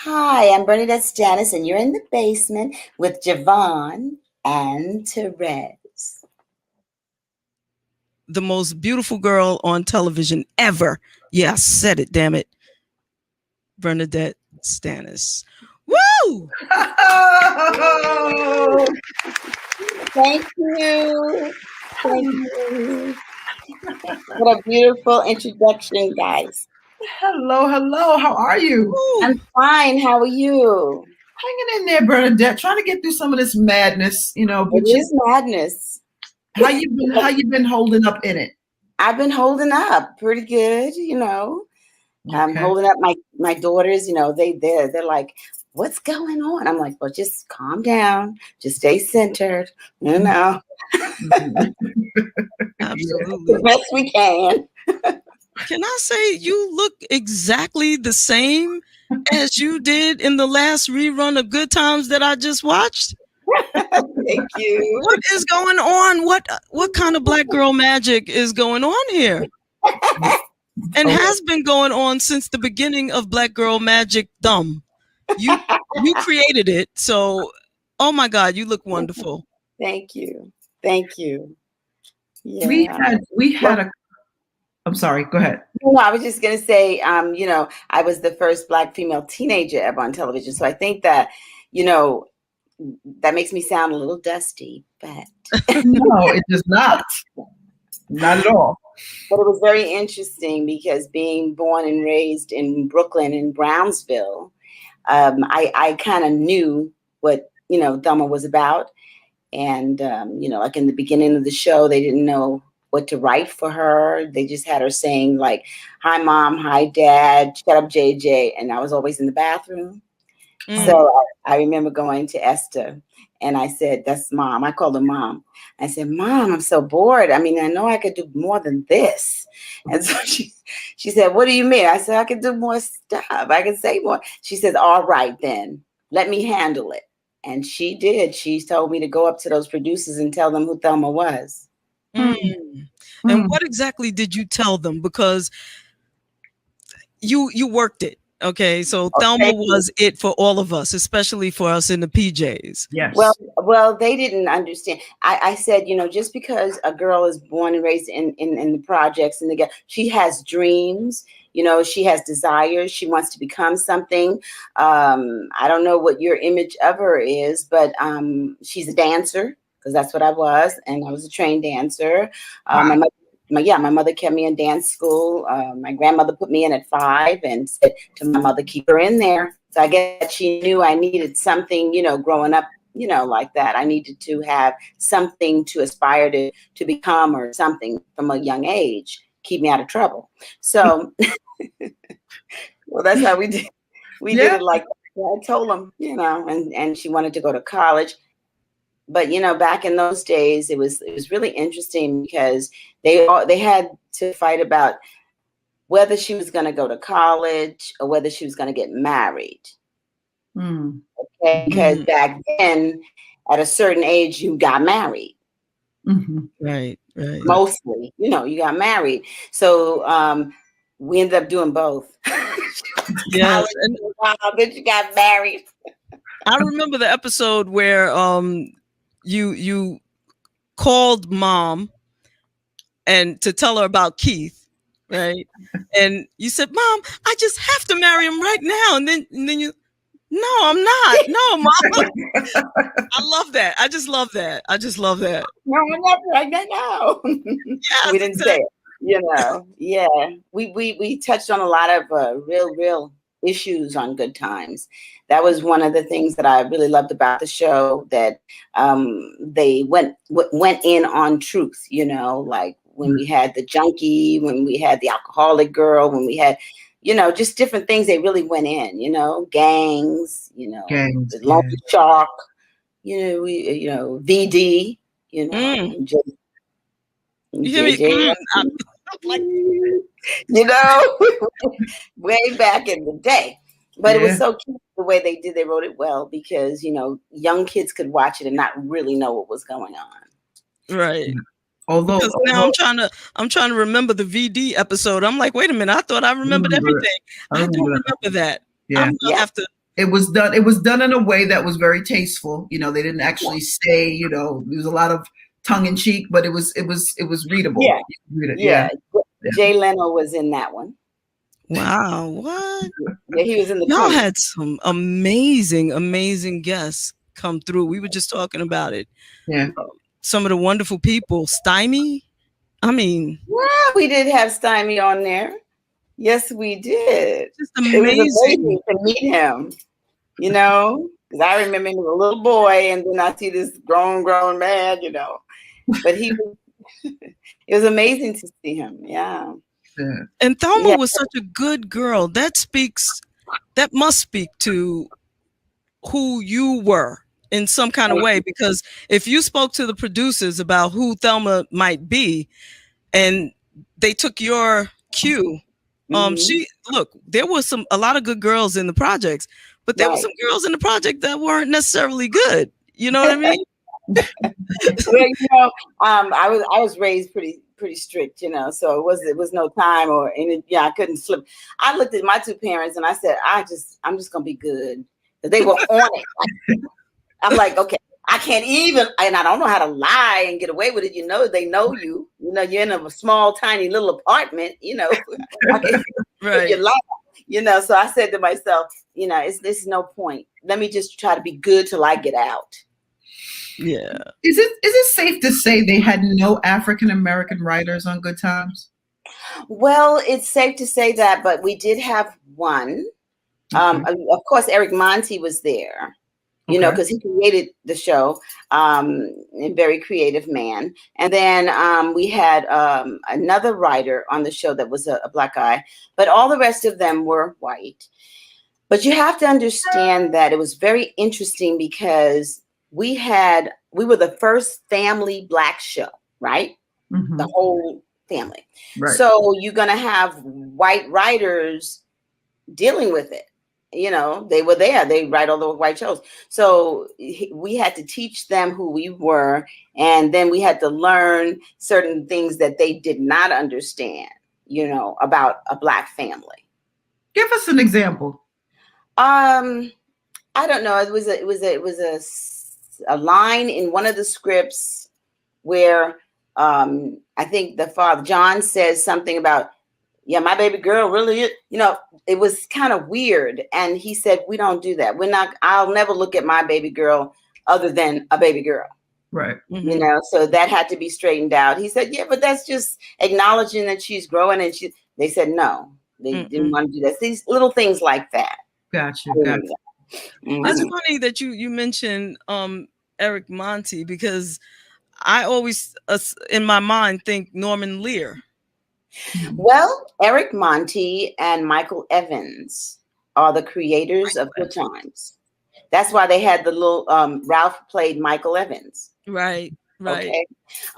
Hi, I'm BerNadette Stanis, and you're in the basement with Javon and Therese. The most beautiful girl on television ever. Yeah, I said it, damn it. BerNadette Stanis. Woo! Oh, Thank you. Thank you. What a beautiful introduction, guys. hello. How are you? Woo! I'm fine. How are you? Hanging in there, Bernadette. Trying to get through some of this madness, It But is madness. how you been holding up in it? I've been holding up pretty good, I'm Okay. holding up my daughters, they're like, what's going on? I'm like, well, just calm down, just stay centered, Mhm. Absolutely. the best we can. Can I say you look exactly the same as you did in the last rerun of Good Times that I just watched? Thank you. What is going on? What kind of black girl magic is going on here? And has been going on since the beginning of Black Girl Magic Dumb. You created it, so oh my God, you look wonderful. Thank you. Thank you. We Yeah. had a. I'm sorry. Go ahead. No, I was just gonna say, I was the first black female teenager ever on television. So I think that, that makes me sound a little dusty, but No, it does not. Not at all. But it was very interesting because being born and raised in Brooklyn and Brownsville, I kind of knew what, Thelma was about. And, like in the beginning of the show, they didn't know what to write for her. They just had her saying like, hi, Mom, hi, Dad, shut up, JJ. And I was always in the bathroom. So I remember going to Esther and I said, that's Mom. I called her Mom. I said, Mom, I'm so bored. I mean, I know I could do more than this. And so she said, what do you mean? I said, I could do more stuff. I could say more. She said, all right, then let me handle it. And she did. She told me to go up to those producers and tell them who Thelma was. And what exactly did you tell them? Because you worked it. Okay, so Thelma was it for all of us, especially for us in the PJs. Yes. Well, they didn't understand. I said, just because a girl is born and raised in the projects and she has dreams. She has desires. She wants to become something. I don't know what your image of her is, but she's a dancer because that's what I was, and I was a trained dancer. My mother kept me in dance school. My grandmother put me in at 5 and said to my mother, keep her in there. So I guess she knew I needed something, growing up, like that. I needed to have something to aspire to become or something from a young age, keep me out of trouble. So, well, that's how we did. We did it like that. I told them, and she wanted to go to college. But back in those days, it was really interesting because they had to fight about whether she was going to go to college or whether she was going to get married. Okay, because back then, at a certain age, you got married. Right. Mostly, you got married. So we ended up doing both. Yes, then you got married. I remember the episode where you called Mom and to tell her about Keith, right? And you said, Mom, I just have to marry him right now. And then you, no, I'm not. No, Mom. I love that. I just love that. No, I'm not pregnant now. Yes, we didn't say it. Yeah. We touched on a lot of real issues on Good Times. That was one of the things that I really loved about the show, that they went in on truth, like when we had the junkie, when we had the alcoholic girl, when we had, just different things. They really went in, gangs, the Lonely Shark, VD, just, you hear me? like, way back in the day. But it was so cute the way they wrote it well, because young kids could watch it and not really know what was going on. Right. Although now I'm trying to remember the VD episode. I'm like, wait a minute, I thought I remembered everything. I don't remember that. Yeah. I'm gonna have to It was done. It was done in a way that was very tasteful. They didn't actually say. There was a lot of tongue in cheek, but it was readable. Yeah. You could read it. Yeah. Yeah. Jay Leno was in that one. Wow, what? Yeah, he was in the Y'all 20s. had some amazing guests come through. We were just talking about it. Yeah. Some of the wonderful people. Stymie. I mean, Yeah, we did have Stymie on there. Yes, we did. just It was amazing. amazing to meet him, because I remember he was a little boy, and then I see this grown man, But he was, it was amazing to see him. Yeah. And Thelma was such a good girl. That must speak to who you were in some kind of way, because if you spoke to the producers about who Thelma might be and they took your cue, there was a lot of good girls in the projects, but there were some girls in the project that weren't necessarily good. You know what I mean? Well, I was raised pretty strict, so it was no time I couldn't slip. I looked at my two parents and I said, I'm just gonna be good. They were on it. I'm like, okay, I can't even, and I don't know how to lie and get away with it. They know you. You're in a small, tiny little apartment. Right. You lie. So I said to myself, it's no point. Let me just try to be good till I get out. Yeah. Is it safe to say they had no African American writers on Good Times? Well, it's safe to say that, but we did have one. Okay. Of course, Eric Monti was there, because he created the show, a very creative man. And then we had another writer on the show that was a black guy, but all the rest of them were white. But you have to understand that it was very interesting because we were the first family black show, right? Mm-hmm. The whole family. Right. So you're going to have white writers dealing with it. They were there. They write all the white shows. So we had to teach them who we were. And then we had to learn certain things that they did not understand, about a black family. Give us an example. I don't know. It was a line in one of the scripts where I think the father, John, says something about, yeah, my baby girl really, it was kind of weird. And he said, we don't do that. I'll never look at my baby girl other than a baby girl. Right. Mm-hmm. So that had to be straightened out. He said, yeah, but that's just acknowledging that she's growing. And they said, no, they didn't want to do that. These little things like that. Gotcha. Mm-hmm. That's funny that you mentioned Eric Monti, because I always, in my mind, think Norman Lear. Well, Eric Monti and Michael Evans are the creators of Good Times. That's why they had the little Ralph played Michael Evans. Right. Okay.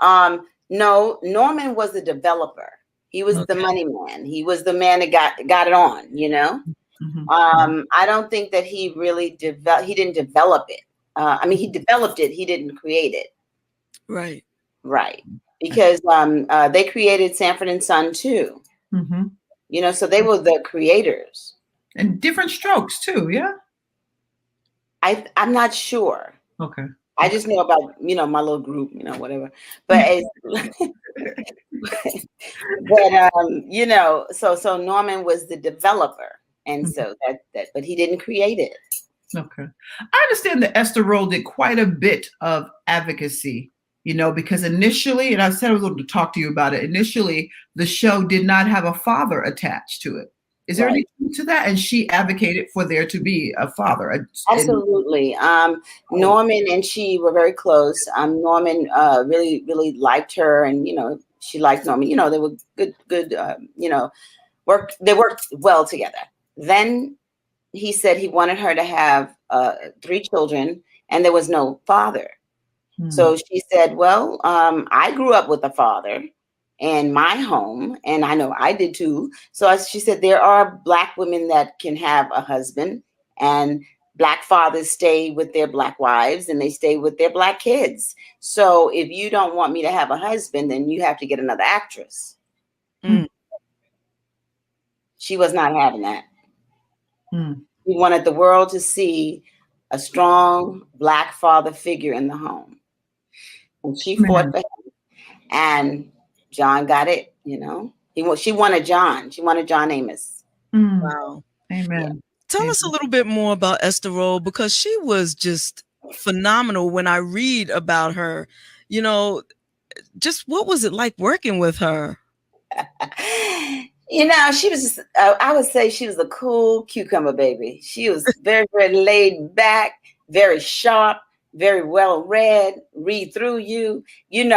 No, Norman was the developer. He was the money man. He was the man that got it on, Mm-hmm. I don't think that he really he didn't develop it. He developed it. He didn't create it. Right. Right. Because they created Sanford and Son too. Mm-hmm. So they were the creators. And different strokes too, yeah? I'm not sure. Okay. I just know about, my little group, whatever. But so Norman was the developer. And so but he didn't create it. Okay. I understand that Esther Roll did quite a bit of advocacy, because initially, and I said I was going to talk to you about it, initially the show did not have a father attached to it. Is there any truth to that? And she advocated for there to be a father. Absolutely. Norman and she were very close. Norman really, really liked her, and she liked Norman. They were good. They worked well together. Then he said he wanted her to have 3 children, and there was no father. So she said, well, I grew up with a father in my home, and I know I did too. So she said, there are Black women that can have a husband, and Black fathers stay with their Black wives, and they stay with their Black kids. So if you don't want me to have a husband, then you have to get another actress. She was not having that. He wanted the world to see a strong Black father figure in the home. And she fought for him. And John got it, She wanted John. She wanted John Amos. Wow. Amen. Yeah. Tell us a little bit more about Esther Rolle, because she was just phenomenal. When I read about her, just what was it like working with her? She was just, I would say she was a cool cucumber baby. She was very, very laid back, very sharp, very well read, read through you. You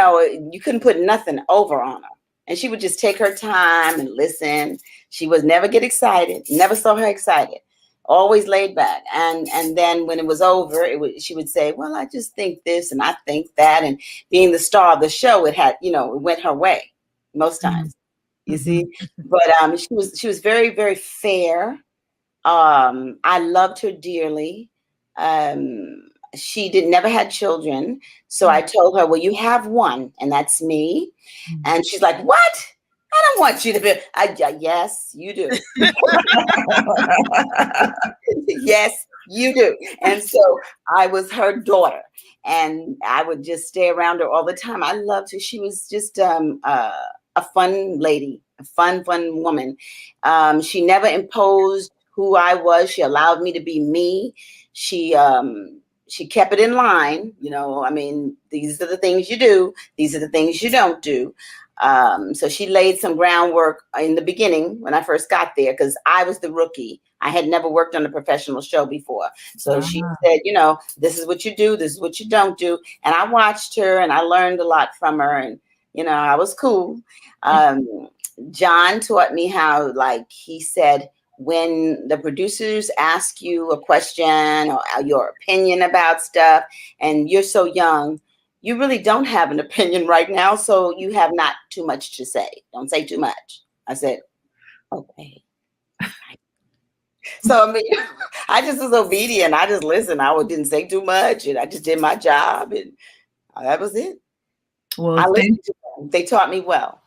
couldn't put nothing over on her. And she would just take her time and listen. She would never get excited. Never saw her excited. Always laid back. And then when it was over, she would say, well, I just think this and I think that. And being the star of the show, it went her way most times. You see, but she was very, very fair. I loved her dearly. She never had children, so I told her, "Well, you have one, and that's me." And she's like, "What? I don't want you to be." Yes, you do. Yes, you do. And so I was her daughter, and I would just stay around her all the time. I loved her. She was just a fun lady, a fun woman. She never imposed who I was. She allowed me to be me. She kept it in line. These are the things you do. These are the things you don't do. So she laid some groundwork in the beginning when I first got there, because I was the rookie. I had never worked on a professional show before. So she said, this is what you do. This is what you don't do. And I watched her and I learned a lot from her. And, I was cool. John taught me how, like he said, when the producers ask you a question or your opinion about stuff and you're so young, you really don't have an opinion right now. So you have not too much to say. Don't say too much. I said, okay. So, I just was obedient. I just listened. Didn't say too much. And I just did my job. And that was it. Well, I listened to them. They taught me well.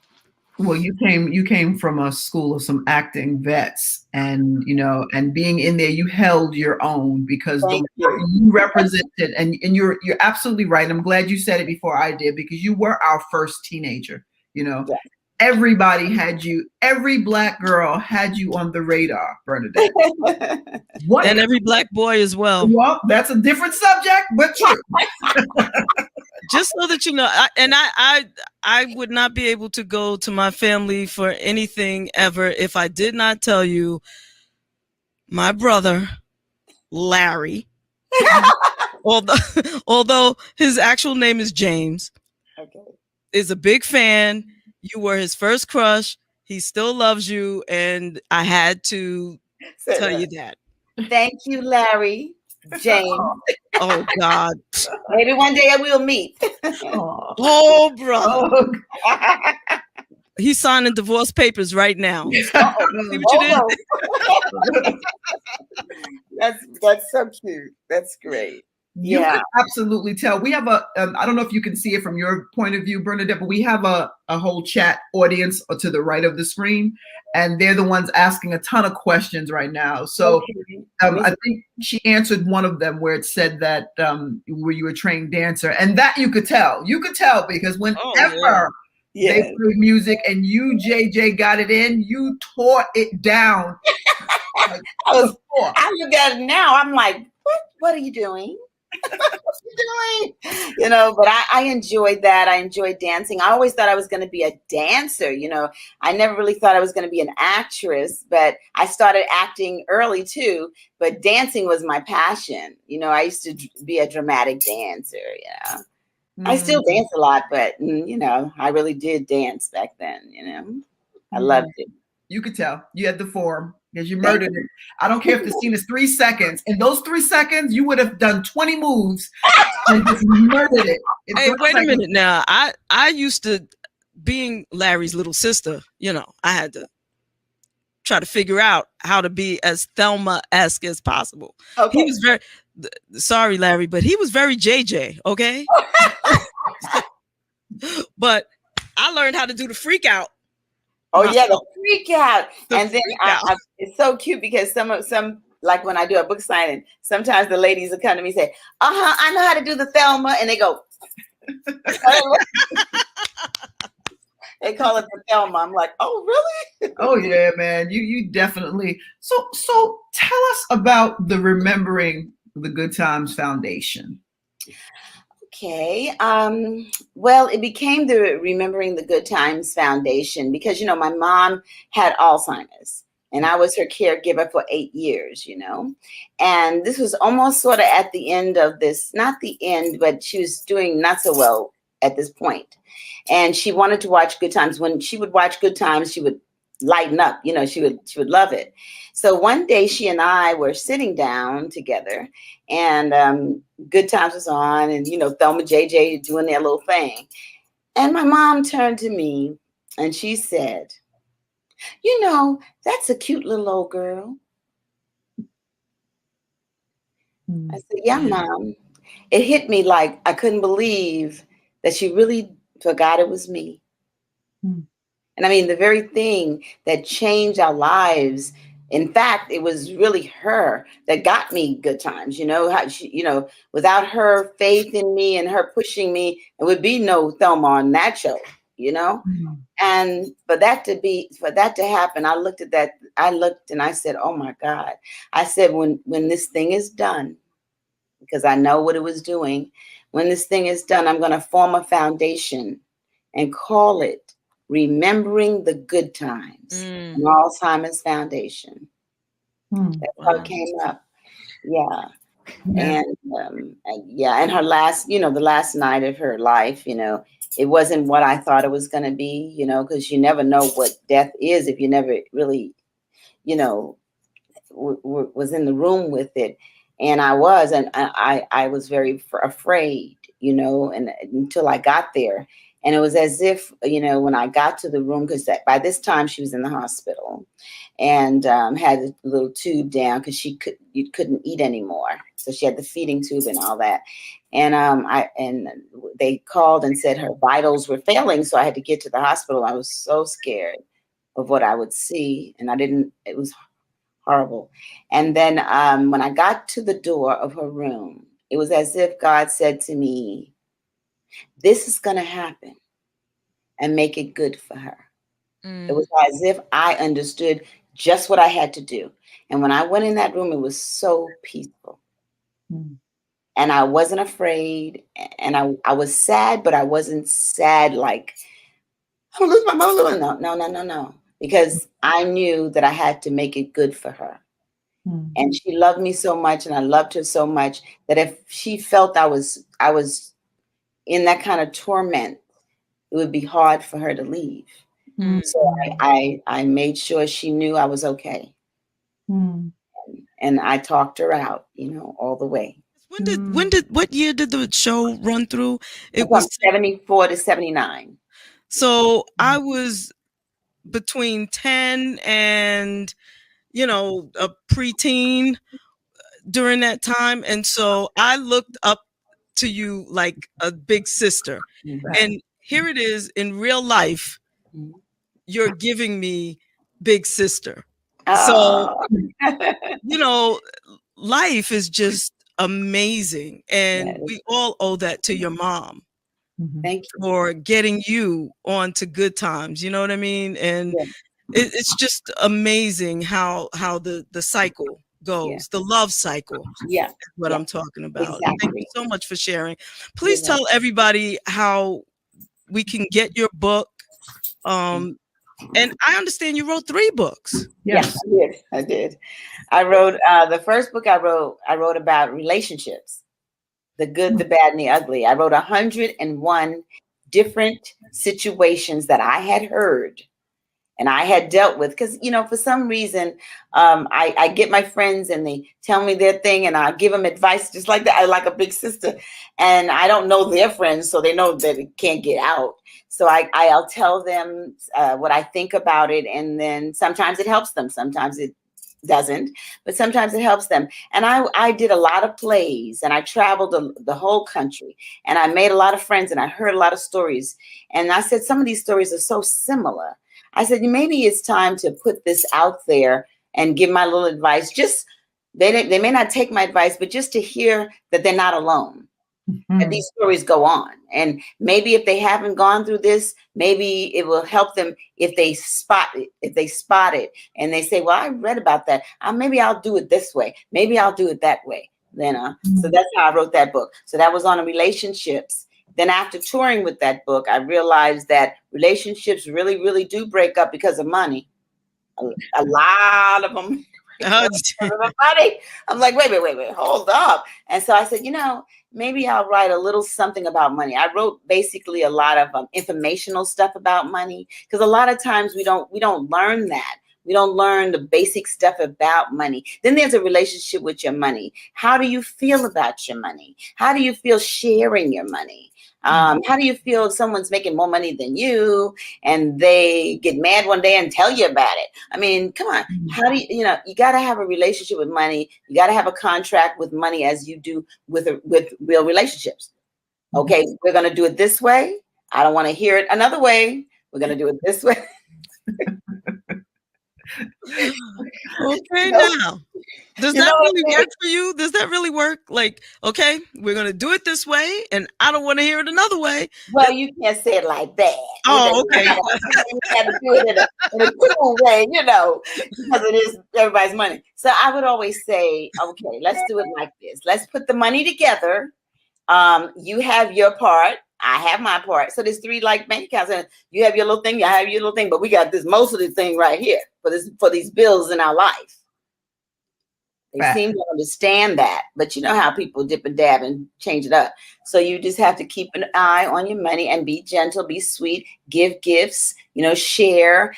Well, you came from a school of some acting vets, and and being in there, you held your own, because you represented, and you're absolutely right. I'm glad you said it before I did, because you were our first teenager. Yes. Everybody had you. Every Black girl had you on the radar, BerNadette. And every Black boy as well. Well, that's a different subject, but true. Just so that you know, I would not be able to go to my family for anything ever if I did not tell you my brother, Larry, although his actual name is James, is a big fan. You were his first crush. He still loves you. And I had to tell you that. Thank you, Larry. James. Oh God. Maybe one day I will meet. Oh, brother. He's signing divorce papers right now. See what you did? That's so cute. That's great. You can absolutely tell. We have I don't know if you can see it from your point of view, BerNadette, but we have a whole chat audience to the right of the screen, and they're the ones asking a ton of questions right now. So I think she answered one of them where it said that were you a trained dancer, and that you could tell. You could tell because whenever they played music and you, JJ, got it in, you tore it down. I look at it now. I'm like, what are you doing? But I enjoyed that. I enjoyed dancing. I always thought I was going to be a dancer. I never really thought I was going to be an actress, but I started acting early too. But dancing was my passion. I used to be a dramatic dancer. I still dance a lot, but I really did dance back then. I loved it. You could tell you had the form. Because you murdered it. I don't care if the scene is 3 seconds. In those 3 seconds, you would have done 20 moves and just murdered it. Hey, wait a minute now. I used to, being Larry's little sister, I had to try to figure out how to be as Thelma-esque as possible. Okay. He was very, sorry, Larry, but he was very JJ, okay? But I learned how to do the freak out. Oh yeah, the freak out. And then it's so cute because some like when I do a book signing, sometimes the ladies will come to me and say, I know how to do the Thelma. And they go, they call it the Thelma. I'm like, oh, really? Oh yeah, man. You definitely. So tell us about the Remembering the Good Times Foundation. Okay. Well, it became the Remembering the Good Times Foundation because, my mom had Alzheimer's and I was her caregiver for 8 years, and this was almost sort of at the end of this, not the end, but she was doing not so well at this point. And she wanted to watch Good Times. When she would watch Good Times, she would lighten up, she would love it. So one day she and I were sitting down together and Good Times was on and, Thelma JJ doing their little thing. And my mom turned to me and she said, that's a cute little old girl. I said, yeah, Mom. It hit me like I couldn't believe that she really forgot it was me. And I mean, the very thing that changed our lives, in fact, it was really her that got me Good Times. How she, without her faith in me and her pushing me, there would be no Thelma on that show, And for that to happen, I looked and I said, oh my God. I said, when this thing is done, because I know what it was doing, when this thing is done, I'm going to form a foundation and call it Remembering the Good Times, an Alzheimer's Foundation. That's how it came up. Yeah. And her last, the last night of her life, it wasn't what I thought it was going to be, because you never know what death is if you never really, was in the room with it. And I was, and I was very afraid, and until I got there. And it was as if, when I got to the room, because by this time she was in the hospital and had a little tube down because you couldn't eat anymore. So she had the feeding tube and all that. And they called and said her vitals were failing. So I had to get to the hospital. I was so scared of what I would see. And it was horrible. And then when I got to the door of her room, it was as if God said to me, this is going to happen and make it good for her. It was as if I understood just what I had to do. And when I went in that room, it was so peaceful. And I wasn't afraid. And I was sad, but I wasn't sad like, I'm going to lose my mother. No. Because I knew that I had to make it good for her. And she loved me so much, and I loved her so much that if she felt I was in that kind of torment, it would be hard for her to leave. So I made sure she knew I was okay. And I talked her out, all the way. What year did the show run through? It was 74 to 79. So I was between 10 and, a preteen during that time. And so I looked up to you like a big sister. And here it is in real life. You're giving me big sister. So, life is just amazing. And we all owe that to your mom. Thank you. For getting you on to Good Times. You know what I mean? And it's just amazing how the cycle goes, the love cycle. Yeah. Is what I'm talking about. Exactly. Thank you so much for sharing. Please tell everybody how we can get your book. And I understand you wrote 3 books. Yes, I did. I wrote the first book I wrote about relationships, the good, the bad, and the ugly. I wrote 101 different situations that I had heard and I had dealt with. Because, for some reason, I get my friends and they tell me their thing and I give them advice just like that. I like a big sister. And I don't know their friends, so they know that it can't get out. So I'll tell them what I think about it. And then sometimes it helps them. Sometimes it doesn't, but sometimes it helps them. And I did a lot of plays and I traveled the whole country and I made a lot of friends and I heard a lot of stories. And I said, some of these stories are so similar. I said, maybe it's time to put this out there and give my little advice, just They may not take my advice, but just to hear that they're not alone. And these stories go on, and maybe if they haven't gone through this, maybe it will help them if they spot it and they say, well, I read about that, maybe I'll do it this way, maybe I'll do it that way. Then so that's how I wrote that book. So that was on relationships. Then after touring with that book, I realized that relationships really, really do break up because of money. A lot of them. Money. I'm like, wait, hold up. And so I said, maybe I'll write a little something about money. I wrote basically a lot of informational stuff about money, because a lot of times we don't learn that. We don't learn the basic stuff about money. Then there's a relationship with your money. How do you feel about your money? How do you feel sharing your money? How do you feel if someone's making more money than you and they get mad one day and tell you about it? I mean, come on. How do you got to have a relationship with money. You got to have a contract with money as you do with real relationships. Okay, we're going to do it this way. I don't want to hear it another way. We're going to do it this way. Okay, now. Does that really work for you? Does that really work? Like, okay, we're going to do it this way, and I don't want to hear it another way. Well, you can't say it like that. Oh, okay. You have to do it in a cool way, because it is everybody's money. So I would always say, okay, let's do it like this. Let's put the money together. You have your part. I have my part. So there's 3 like bank accounts, and you have your little thing. I have your little thing, but we got most of the thing right here for these bills in our life. They seem to understand that, but you know how people dip and dab and change it up. So you just have to keep an eye on your money and be gentle, be sweet, give gifts, share.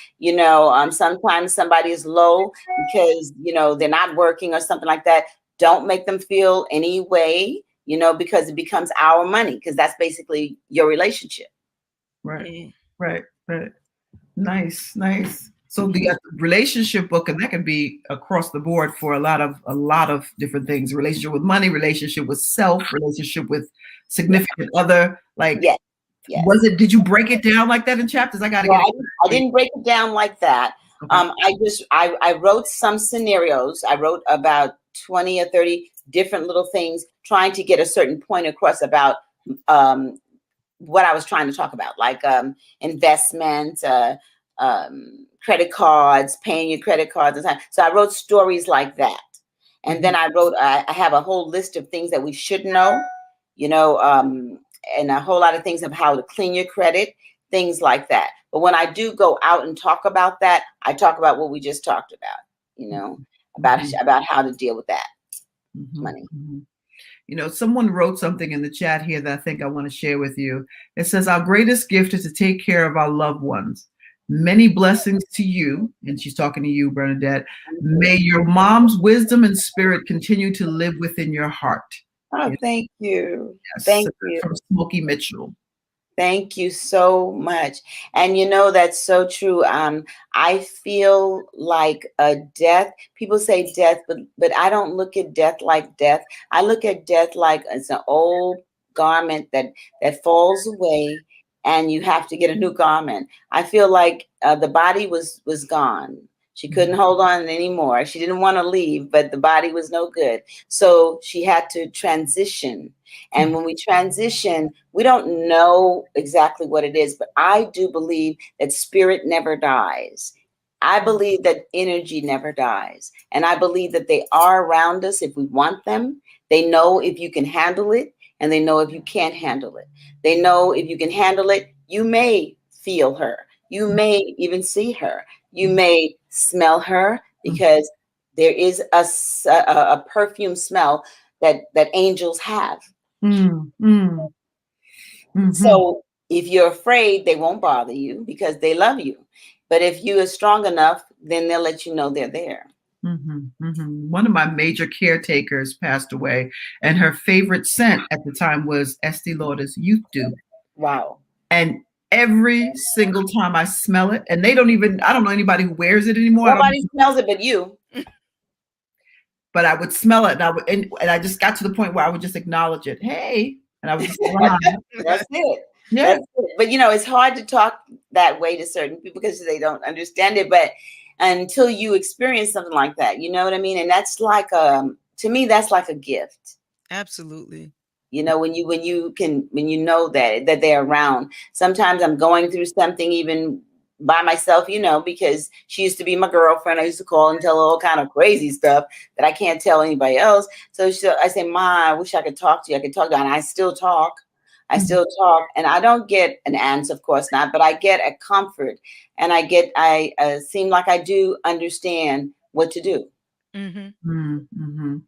Sometimes somebody is low because they're not working or something like that. Don't make them feel any way, because it becomes our money, because that's basically your relationship. Right. Nice. So the relationship book, and that can be across the board for a lot of different things: relationship with money, relationship with self, relationship with significant other. Like, yes. Did you break it down like that in chapters? I didn't break it down like that. Okay. I wrote some scenarios. I wrote about 20 or 30 different little things, trying to get a certain point across about what I was trying to talk about, like investment, credit cards, paying your credit cards. So I wrote stories like that. And then I have a whole list of things that we should know, and a whole lot of things of how to clean your credit, things like that. But when I do go out and talk about that, I talk about what we just talked about, about how to deal with that money. Someone wrote something in the chat here that I think I want to share with you. It says, our greatest gift is to take care of our loved ones. Many blessings to you. And she's talking to you, BerNadette. May your mom's wisdom and spirit continue to live within your heart. Oh, thank you. Yes, thank you. From Smokey Mitchell. Thank you so much. And that's so true. I feel like a death. People say death, but I don't look at death like death. I look at death like it's an old garment that falls away, and you have to get a new garment. I feel like the body was gone. She couldn't hold on anymore. She didn't want to leave, but the body was no good. So she had to transition. And when we transition, we don't know exactly what it is, but I do believe that spirit never dies. I believe that energy never dies. And I believe that they are around us if we want them. They know if you can handle it, and they know if you can't handle it. They know if you can handle it, you may feel her. You may even see her. You may smell her, because there is a perfume smell that angels have. So if you're afraid, they won't bother you because they love you. But if you are strong enough, then they'll let you know they're there. One of my major caretakers passed away, and her favorite scent at the time was Estee Lauder's Youth Dew. Wow. And every single time I smell it, and I don't know anybody who wears it anymore. Nobody smells it but you. But I would smell it, and I just got to the point where I would just acknowledge it. Hey, and I was just That's it. Yeah. That's it. But it's hard to talk that way to certain people because they don't understand it. But until you experience something like that. You know what I mean? And that's like to me, that's like a gift. Absolutely. You know, when you know that they're around. Sometimes I'm going through something even by myself, you know, because she used to be my girlfriend. I used to call and tell her all kind of crazy stuff that I can't tell anybody else. So I say, Ma, I wish I could talk to you. I could talk to you. And I still talk. And I don't get an answer, of course not, but I get a comfort, and I seem like I do understand what to do. Mm-hmm.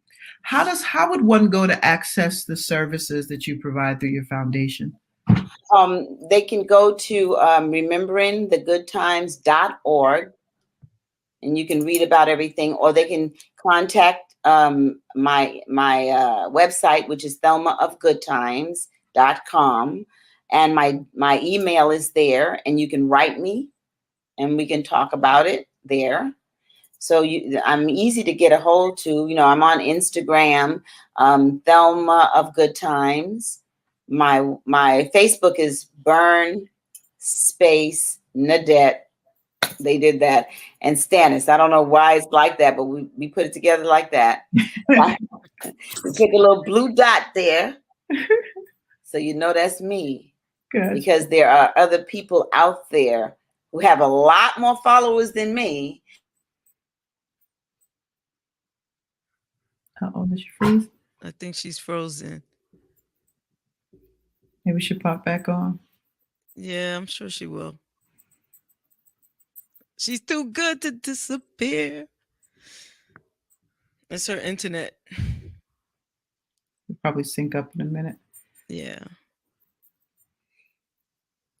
How would one go to access the services that you provide through your foundation? They can go to rememberingthegoodtimes.org, and you can read about everything, or they can contact my website, which is thelmaofgoodtimes.com, and my email is there, and you can write me, and we can talk about it there. So I'm easy to get a hold to. You know, I'm on Instagram, Thelma of Good Times. My Facebook is BerNadette. They did that. And Stanis. I don't know why it's like that, but we put it together like that. We put a little blue dot there. So you know that's me. Good. Because there are other people out there who have a lot more followers than me. Uh-oh, did she freeze? I think she's frozen. Maybe she pop back on. Yeah, I'm sure she will. She's too good to disappear. It's her internet. We'll probably sync up in a minute. Yeah.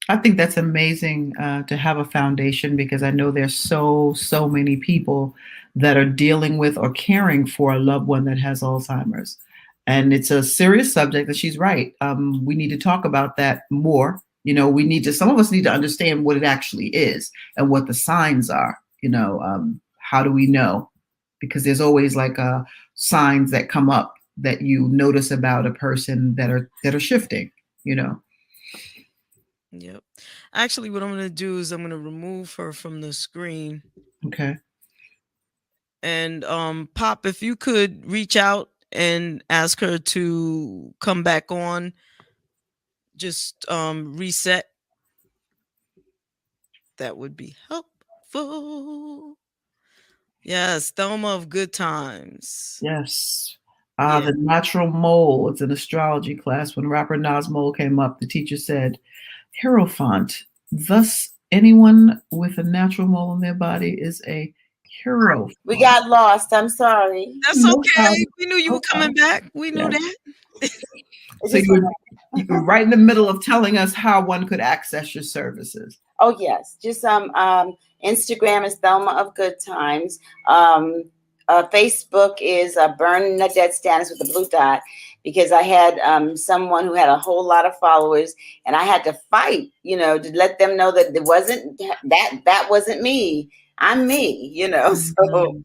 I think that's amazing to have a foundation, because I know there's so many people that are dealing with or caring for a loved one that has Alzheimer's. And it's a serious subject, and she's right. We need to talk about that more. You know, some of us need to understand what it actually is and what the signs are. You know, how do we know? Because there's always like signs that come up that you notice about a person that are shifting, you know. Yep. Actually, what I'm going to do is I'm going to remove her from the screen. Okay. And Pop, if you could reach out and ask her to come back on, just reset. That would be helpful. Yes, Thelma of Good Times. Yes. The natural mole. It's an astrology class. When rapper Nas Mole came up, the teacher said, Hierophant. Thus, anyone with a natural mole in their body is a hierophant. We got lost. I'm sorry. That's okay. We knew you were coming back. We knew that. So you were right in the middle of telling us how one could access your services. Oh, yes. Just Instagram is Thelma of Good Times. Facebook is BerNadette Stanis with the blue dot, because I had someone who had a whole lot of followers, and I had to fight, you know, to let them know that it wasn't that wasn't me. I'm me, you know. So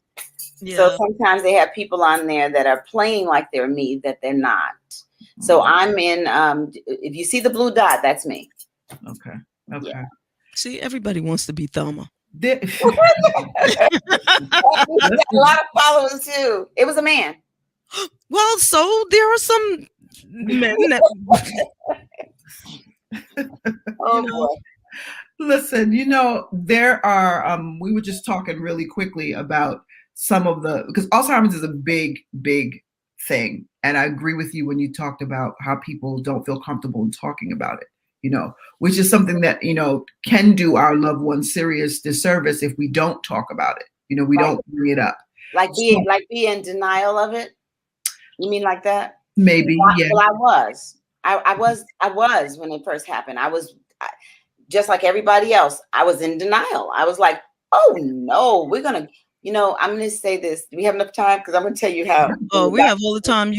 sometimes they have people on there that are playing like they're me, that they're not. So I'm in. If you see the blue dot, that's me. Okay. Yeah. See, everybody wants to be Thelma. Got a lot of followers too. It was a man. Well, so there are some men that. Oh boy. Listen, you know, there are. We were just talking really quickly about some of because Alzheimer's is a big thing, and I agree with you when you talked about how people don't feel comfortable in talking about it. You know, which is something that, you know, can do our loved ones serious disservice if we don't talk about it. You know, we don't bring it up. Like be in denial of it. You mean like that? Maybe. Yeah. Well, I was when it first happened. I was just like everybody else. I was in denial. I was like, oh no, we're gonna. You know, I'm gonna say this. Do we have enough time? Because I'm gonna tell you how. Oh, we have all the time.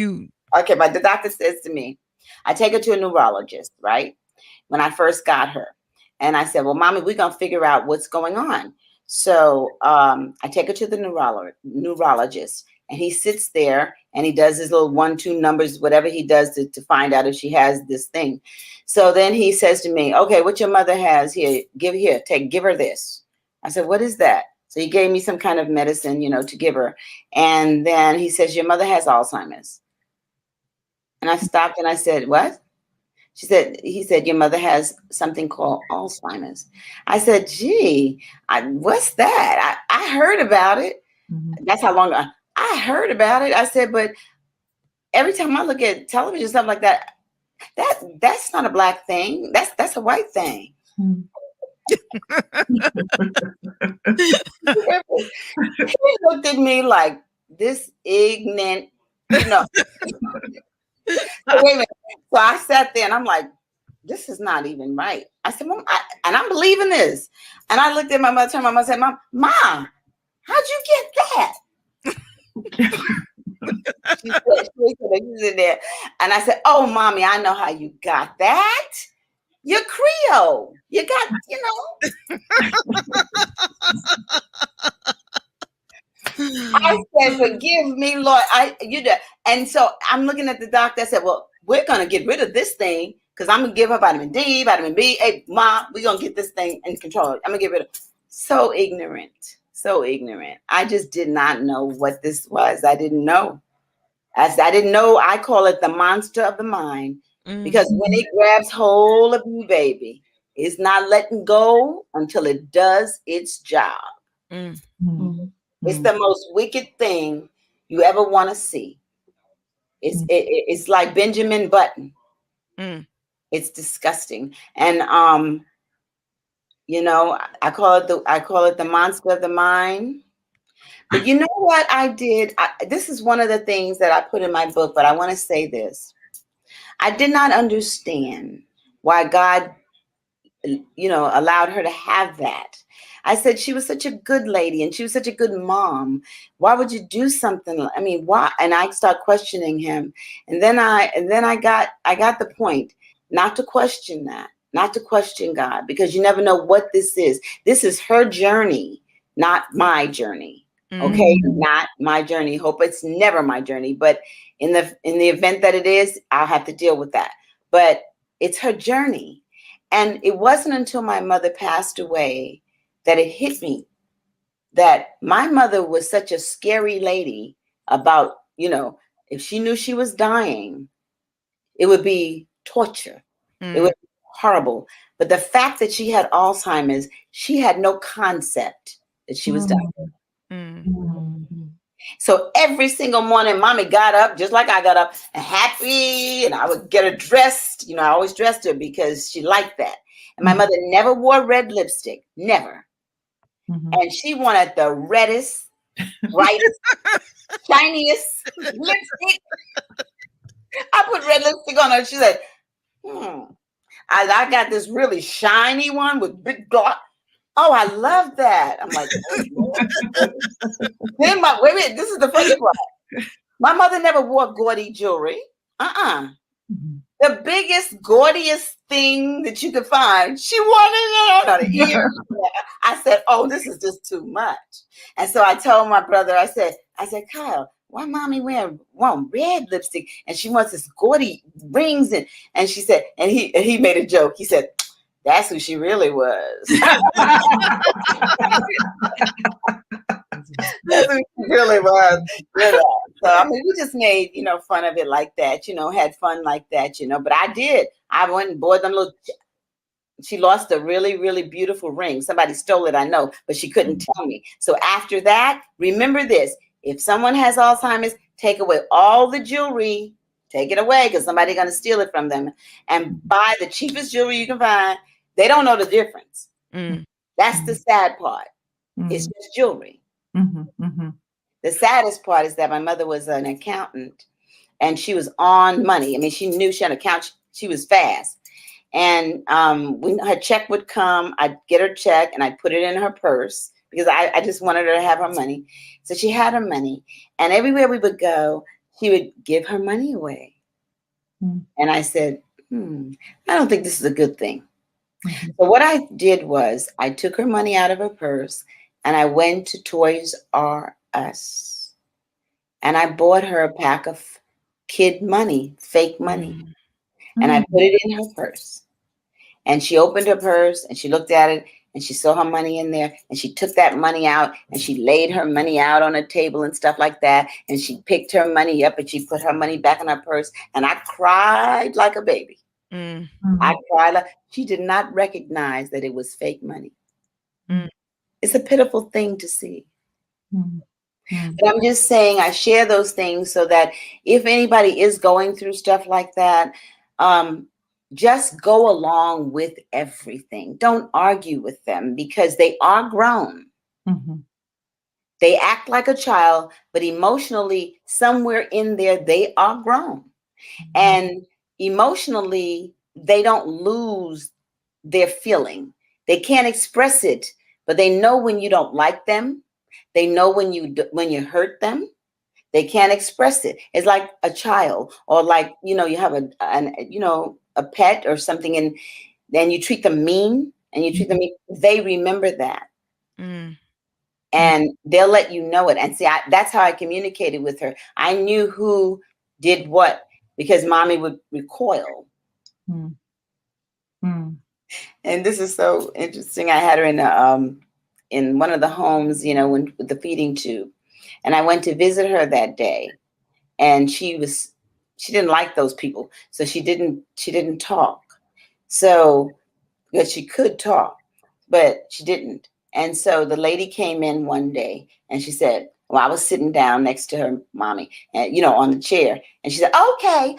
Okay, but the doctor says to me, I take her to a neurologist, right? When I first got her. And I said, well, Mommy, we're going to figure out what's going on. So I take her to the neurologist, and he sits there and he does his little 1-2 numbers, whatever he does to find out if she has this thing. So then he says to me, okay, what your mother has here, give her this. I said, what is that? So he gave me some kind of medicine, to give her. And then he says, your mother has Alzheimer's. And I stopped and I said, what? He said, your mother has something called Alzheimer's. I said, gee, what's that? I heard about it. That's how long I heard about it. I said, but every time I look at television, something like that's not a black thing. That's a white thing. He looked at me like this ignorant, So wait a minute. So I sat there and I'm like, this is not even right. I said, Mom, and I'm believing this. And I looked at my mother, turned my mother, said, Mom, how'd you get that? She said there. And I said, oh, Mommy, I know how you got that. You're Creole. You got, I said, forgive me, Lord. And so I'm looking at the doctor. I said, well, we're going to get rid of this thing because I'm going to give her vitamin D, vitamin B. Hey, Mom, we're going to get this thing in control. I'm going to get rid of it. So ignorant. I just did not know what this was. I didn't know. I didn't know. I call it the monster of the mind because when it grabs hold of you, baby, it's not letting go until it does its job. It's the most wicked thing you ever want to see. It's like Benjamin Button. It's disgusting. And I call it the monster of the mind. But you know what I did? This is one of the things that I put in my book, but I want to say this. I did not understand why God, allowed her to have that. I said she was such a good lady and she was such a good mom. Why would you do something? I mean, why? And I start questioning him. And then I got the point not to question that, not to question God, because you never know what this is. This is her journey, not my journey. Okay, not my journey. Hope it's never my journey. But in the event that it is, I'll have to deal with that. But it's her journey. And it wasn't until my mother passed away that it hit me that my mother was such a scary lady about, if she knew she was dying, it would be torture. It would be horrible. But the fact that she had Alzheimer's, she had no concept that she was dying. So every single morning, Mommy got up just like I got up, and happy, and I would get her dressed. I always dressed her because she liked that. And my mother never wore red lipstick, never. And she wanted the reddest, brightest, shiniest lipstick. I put red lipstick on her. She said, I got this really shiny one with big dot. Oh, I love that. I'm like, then wait, this is the funny part. My mother never wore gaudy jewelry. The biggest, gaudiest thing that you could find, she wanted it on her ear. I said, oh, this is just too much. And so I told my brother, I said, Kyle, why Mommy wearing red lipstick? And she wants this gaudy rings. And she said, and he made a joke. He said, that's who she really was. That's who she really was. So I mean, we just made fun of it like that. Had fun like that. But I did. I went and bought them little. She lost a really, really beautiful ring. Somebody stole it, I know, but she couldn't tell me. So after that, remember this: if someone has Alzheimer's, take away all the jewelry. Take it away because somebody's gonna steal it from them, and buy the cheapest jewelry you can find. They don't know the difference. That's the sad part. It's just jewelry. The saddest part is that my mother was an accountant and she was on money. I mean, she knew she had an account. She was fast. And when her check would come, I'd get her check and I'd put it in her purse because I just wanted her to have her money. So she had her money. And everywhere we would go, she would give her money away. And I said, I don't think this is a good thing. So what I did was I took her money out of her purse and I went to Toys R Us and I bought her a pack of kid money, fake money, and I put it in her purse. And she opened her purse and she looked at it and she saw her money in there, and she took that money out, and she laid her money out on a table and stuff like that, and she picked her money up, and she put her money back in her purse, and I cried like a baby. I cried like she did not recognize that it was fake money. It's a pitiful thing to see. But I'm just saying, I share those things so that if anybody is going through stuff like that, just go along with everything. Don't argue with them because they are grown. They act like a child, but emotionally, somewhere in there, they are grown. And emotionally, they don't lose their feeling. They can't express it, but they know when you don't like them. They know when you hurt them. They can't express it. It's like a child, or like, you have a pet or something, and then you treat them mean, and you treat them mean. They remember that. And they'll let you know it. And see, that's how I communicated with her. I knew who did what because mommy would recoil. And this is so interesting. I had her in one of the homes, with the feeding tube. And I went to visit her that day. And she didn't like those people. So she didn't talk. So, because she could talk, but she didn't. And so the lady came in one day and she said, well, I was sitting down next to her mommy and, on the chair. And she said, okay,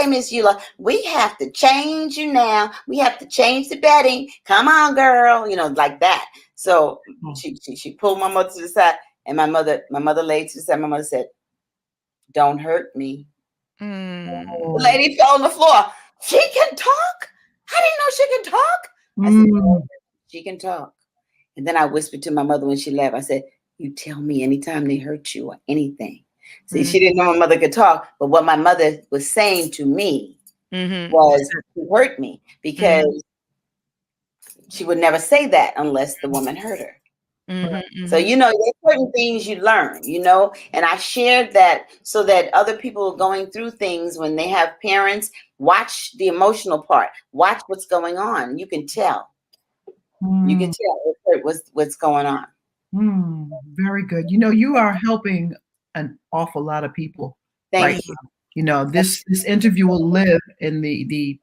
Miss Eula, we have to change you now. We have to change the bedding. Come on, girl, like that. So she pulled my mother to the side, and my mother laid to the side. My mother said, don't hurt me. The lady fell on the floor. She can talk? I didn't know she can talk. I said, no, she can talk. And then I whispered to my mother when she left. I said, you tell me anytime they hurt you or anything. See, she didn't know my mother could talk, but what my mother was saying to me was to hurt me, because she would never say that unless the woman hurt her. So, there's certain things you learn, and I shared that so that other people going through things, when they have parents, watch the emotional part, watch what's going on. You can tell. You can tell what's going on. Very good. You are helping an awful lot of people. Thank you. This interview will live in the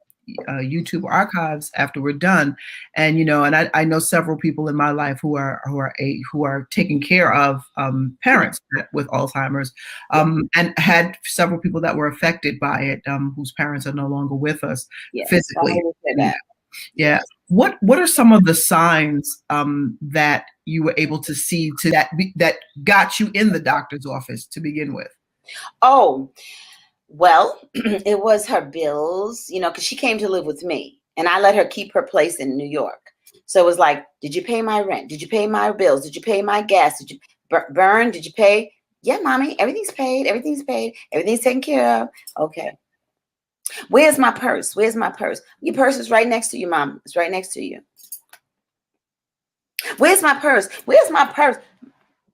YouTube archives after we're done, and and I know several people in my life who are taking care of parents with Alzheimer's, and had several people that were affected by it, whose parents are no longer with us physically. Yeah. What are some of the signs that you were able to see that got you in the doctor's office to begin with? Oh, well, it was her bills, because she came to live with me, and I let her keep her place in New York. So it was like, did you pay my rent? Did you pay my bills? Did you pay my gas? Did you burn? Did you pay? Yeah, mommy, everything's paid. Everything's paid. Everything's taken care of. Okay. Where's my purse? Where's my purse? Your purse is right next to you, mom. It's right next to you. Where's my purse? Where's my purse?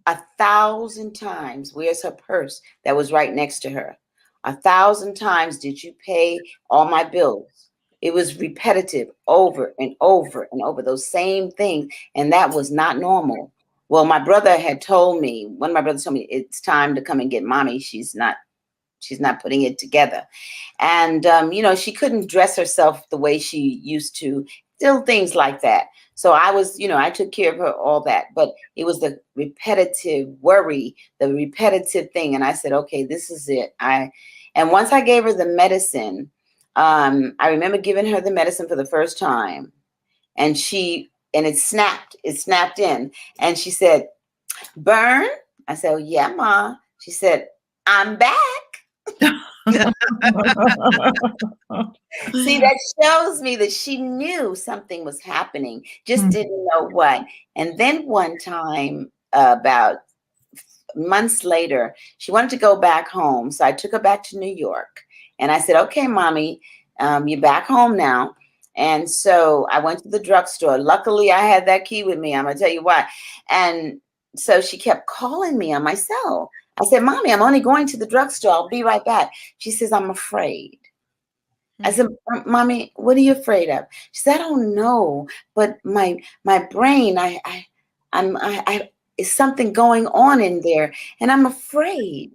1,000 times. Where's her purse that was right next to her? 1,000 times. Did you pay all my bills? It was repetitive over and over and over, those same things. And that was not normal. Well, my brother had told me, one of my brothers told me, it's time to come and get mommy. She's not putting it together. And, she couldn't dress herself the way she used to, still things like that. So I was, I took care of her, all that, but it was the repetitive worry, the repetitive thing. And I said, okay, this is it. And once I gave her the medicine, I remember giving her the medicine for the first time, and it snapped in, and she said, Bern? I said, oh, yeah, Ma. She said, I'm back. See, that shows me that she knew something was happening, just didn't know what. And then one time, about months later, she wanted to go back home. So I took her back to New York, and I said, okay, mommy, you're back home now. And so I went to the drugstore. Luckily, I had that key with me. I'm going to tell you why. And so she kept calling me on my cell. I said, Mommy, I'm only going to the drugstore. I'll be right back. She says, I'm afraid. I said, Mommy, what are you afraid of? She said, I don't know, but my brain, is something going on in there, and I'm afraid.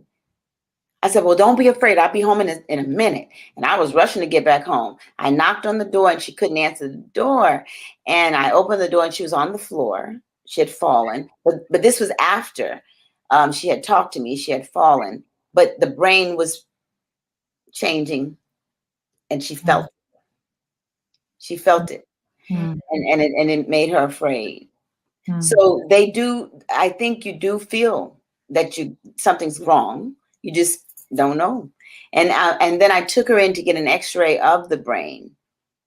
I said, well, don't be afraid. I'll be home in a minute. And I was rushing to get back home. I knocked on the door and she couldn't answer the door. And I opened the door and she was on the floor. She had fallen. But this was after she had talked to me. She had fallen. But the brain was changing and she felt it. She felt it. And it made her afraid. So they do, I think you do feel that something's wrong. You just don't know. And then I took her in to get an x-ray of the brain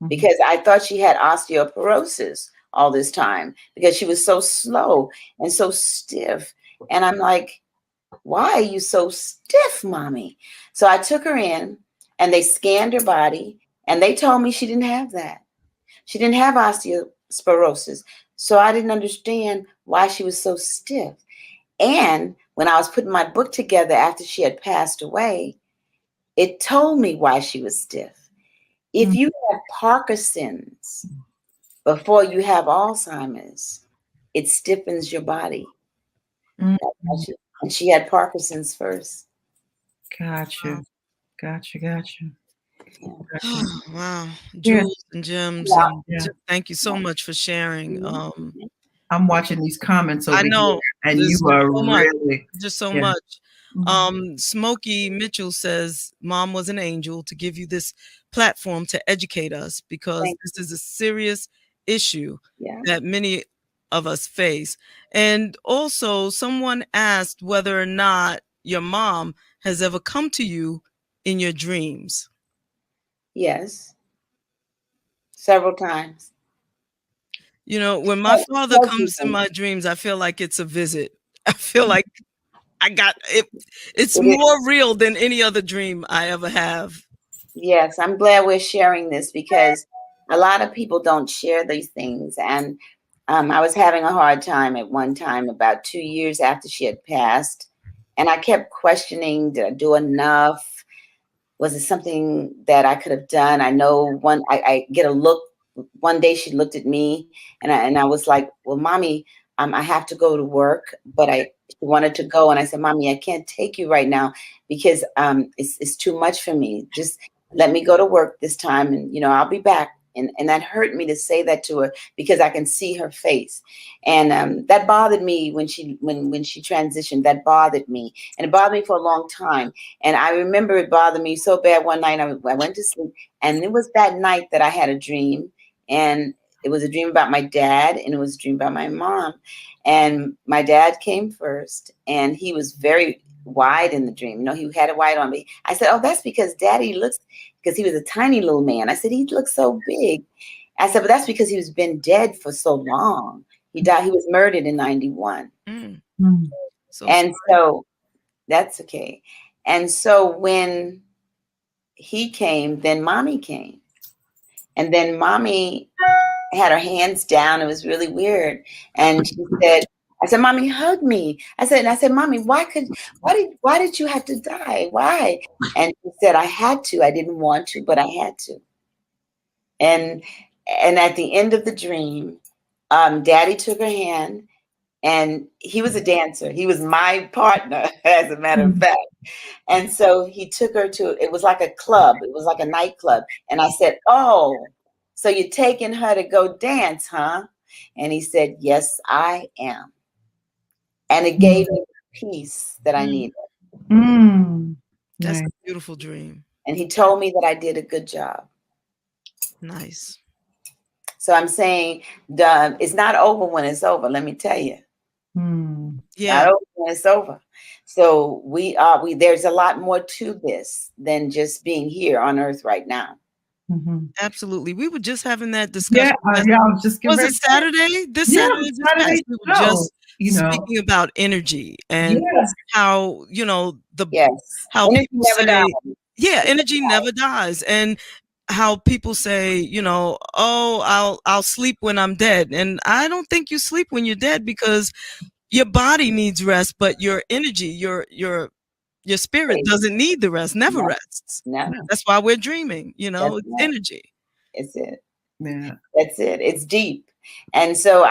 because I thought she had osteoporosis all this time because she was so slow and so stiff. And I'm like, why are you so stiff, Mommy? So I took her in and they scanned her body and they told me she didn't have that. She didn't have osteoporosis. So I didn't understand why she was so stiff. And when I was putting my book together after she had passed away, it told me why she was stiff. If you have Parkinson's before you have Alzheimer's, it stiffens your body. And she had Parkinson's first. Gotcha. Wow. Jewels and gems. Yeah. Thank you so much for sharing. I'm watching these comments over I know, here, and you are so really just so much. Smokey Mitchell says, Mom was an angel to give you this platform to educate us because this is a serious issue that many of us face. And also someone asked whether or not your mom has ever come to you in your dreams. Yes. Several times. You know, when my father comes in my dreams, I feel like it's a visit. I feel like I got it. It's more real than any other dream I ever have. Yes, I'm glad we're sharing this because a lot of people don't share these things. And I was having a hard time at one time, about 2 years after she had passed. And I kept questioning, did I do enough? Was it something that I could have done? I know I get a look. One day she looked at me and I was like, well, Mommy, I have to go to work, but she wanted to go. And I said, Mommy, I can't take you right now because it's too much for me. Just let me go to work this time and, I'll be back. And that hurt me to say that to her because I can see her face. And that bothered me when she transitioned. That bothered me. And it bothered me for a long time. And I remember it bothered me so bad one night. I went to sleep. And it was that night that I had a dream. And it was a dream about my dad. And it was a dream about my mom. And my dad came first. And he was very wide in the dream. He had a white on me. I said, oh, that's because Daddy looks, because he was a tiny little man. I said, he looks so big. I said, but that's because he's been dead for so long. He died. He was murdered in 91. So that's okay. And so when he came, then Mommy came. And then Mommy had her hands down. It was really weird. And she said, I said, Mommy, hug me. I said, Mommy, why did you have to die? Why? And she said, I had to. I didn't want to, but I had to. And at the end of the dream, Daddy took her hand, and he was a dancer. He was my partner, as a matter of fact. And so he took her it was like a club. It was like a nightclub. And I said, oh, so you're taking her to go dance, huh? And he said, yes, I am. And it gave me the peace that I needed. That's a beautiful dream. And he told me that I did a good job. Nice. So I'm saying it's not over when it's over. Let me tell you. Yeah. Not over when it's over. So there's a lot more to this than just being here on earth right now. Absolutely. We were just having that discussion. I was just was it Saturday? This Saturday? Saturday we were just speaking about energy and how, how energy people never say, dies. Energy never dies. And how people say, oh, I'll sleep when I'm dead. And I don't think you sleep when you're dead because your body needs rest, but your energy, your Your spirit doesn't need the rest, never No. rests. No, That's why we're dreaming, you know, that's it's right. energy. It's it. Yeah. That's it. It's deep. And so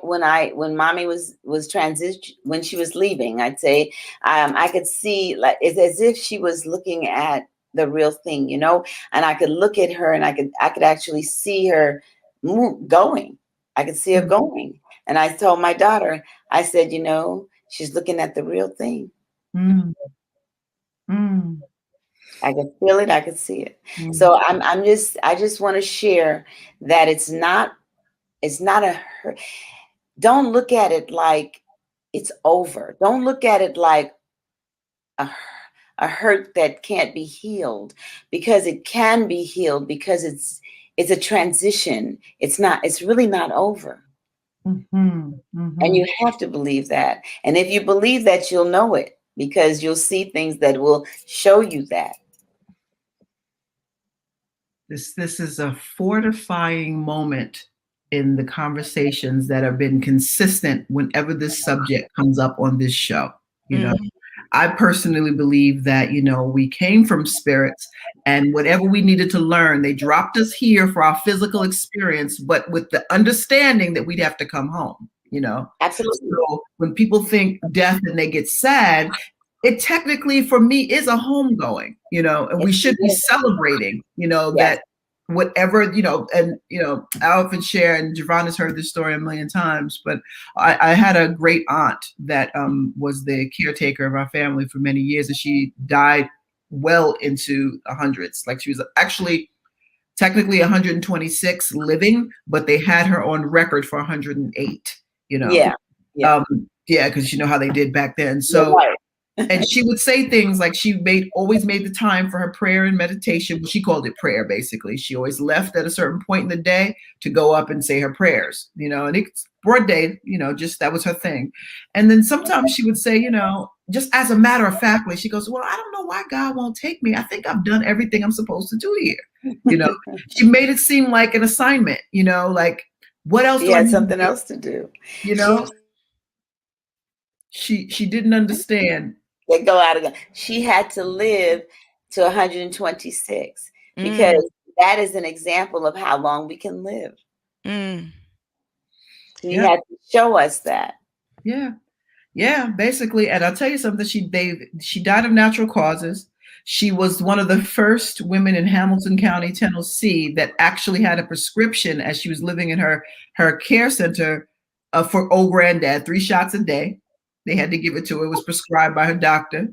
when mommy was transition, when she was leaving, I'd say, I could see, like, it's as if she was looking at the real thing, you know, and I could look at her and I could actually see her going. I could see her going. And I told my daughter, I said, you know, she's looking at the real thing. Mm. Mm. I could feel it. I could see it. Mm. So I just want to share that it's not a hurt. Don't look at it like it's over. Don't look at it like a hurt that can't be healed, because it can be healed, because it's a transition. It's really not over. Mm-hmm. And you have to believe that. And if you believe that, you'll know it, because you'll see things that will show you that. This is a fortifying moment in the conversations that have been consistent whenever this subject comes up on this show. You know, I personally believe that, you know, we came from spirits, and whatever we needed to learn, they dropped us here for our physical experience, but with the understanding that we'd have to come home, you know. Absolutely. So when people think death and they get sad, it technically for me is a homegoing, you know, and we should be celebrating, you know, that whatever, you know, and, you know, I often share, and Javon has heard this story a million times, but I had a great aunt that was the caretaker of our family for many years, and she died well into the hundreds. Like, she was actually technically 126 living, but they had her on record for 108, you know. Yeah. Because you know how they did back then. So and she would say things like she always made the time for her prayer and meditation. She called it prayer, basically. She always left at a certain point in the day to go up and say her prayers, you know, and it's broad day, you know, just that was her thing. And then sometimes she would say, you know, just as a matter of factly, she goes, well, I don't know why God won't take me. I think I've done everything I'm supposed to do here. You know, she made it seem like an assignment, you know, like, what else She had something else to do. You know, she didn't understand. They go out again. She had to live to 126 because that is an example of how long we can live. He had to show us that. Yeah, basically. And I'll tell you something, she died of natural causes. She was one of the first women in Hamilton County, Tennessee, that actually had a prescription as she was living in her care center for old granddad, 3 shots a day. They had to give it to her. It was prescribed by her doctor.